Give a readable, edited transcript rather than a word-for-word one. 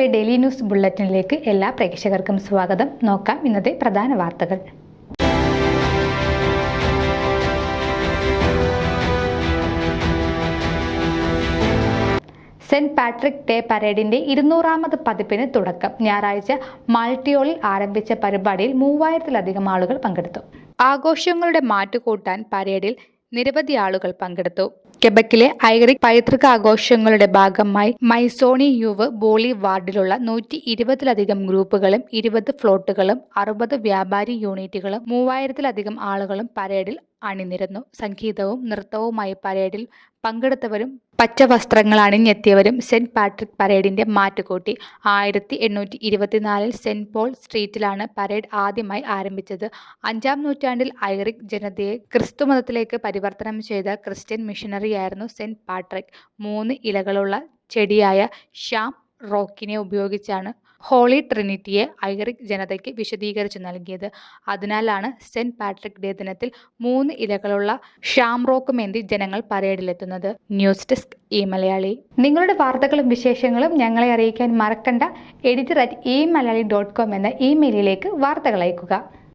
Malayali daily news ബുള്ളറ്റിനിലേക്ക് എല്ലാ പ്രേക്ഷകർക്കും സ്വാഗതം. നോക്കാം ഇന്നത്തെ പ്രധാന വാർത്തകൾ. സെന്റ് പാട്രിക് ഡേ പരേഡിന്റെ 200ാമത് പതിപ്പിന് തുടക്കം. ഞായറാഴ്ച മാൾട്ടിയോളിൽ ആരംഭിച്ച പരിപാടിയിൽ 3000-ലധികം ആളുകൾ പങ്കെടുത്തു. ആഘോഷങ്ങളുടെ മാറ്റുകൂട്ടാൻ പരേഡിൽ നിരവധി ആളുകൾ പങ്കെടുത്തു. കെബക്കിലെ ഐറിക് പൈതൃക ആഘോഷങ്ങളുടെ ഭാഗമായി മൈസോണി യുവ് ബോളി വാർഡിലുള്ള 120-ലധികം ഗ്രൂപ്പുകളും 20 ഫ്ലോട്ടുകളും 60 വ്യാപാരി യൂണിറ്റുകളും 3000-ലധികം ആളുകളും പരേഡിൽ അണിനിരന്നു. സംഗീതവും നൃത്തവുമായി പരേഡിൽ പങ്കെടുത്തവരും പച്ചവസ്ത്രങ്ങൾ അണിഞ്ഞെത്തിയവരും സെന്റ് പാട്രിക് പരേഡിന്റെ മാറ്റുകൂട്ടി. 1824 സെന്റ് പോൾ സ്ട്രീറ്റിലാണ് പരേഡ് ആദ്യമായി ആരംഭിച്ചത്. 5-ാം നൂറ്റാണ്ടിൽ ഐറിക് ജനതയെ ക്രിസ്തുമതത്തിലേക്ക് പരിവർത്തനം ചെയ്ത ക്രിസ്ത്യൻ മിഷനറിയായിരുന്നു സെന്റ് പാട്രിക്. 3 ഇലകളുള്ള ചെടിയായ ഷാം റോക്കിനെ ഉപയോഗിച്ചാണ് ഹോളി ട്രിനിറ്റിയെ ഐറിക് ജനതയ്ക്ക് വിശദീകരിച്ചു നൽകിയത്. അതിനാലാണ് സെന്റ് പാട്രിക് ഡേ ദിനത്തിൽ 3 ഇലകളുള്ള ഷാംറോക്കുമേന്തി ജനങ്ങൾ പരേഡിലെത്തുന്നത്. News desk Malayali. നിങ്ങളുടെ വാർത്തകളും വിശേഷങ്ങളും ഞങ്ങളെ അറിയിക്കാൻ മറക്കണ്ട. editor@emaliali.com എന്ന ഇമെയിലിലേക്ക് വാർത്തകൾ അയയ്ക്കുക.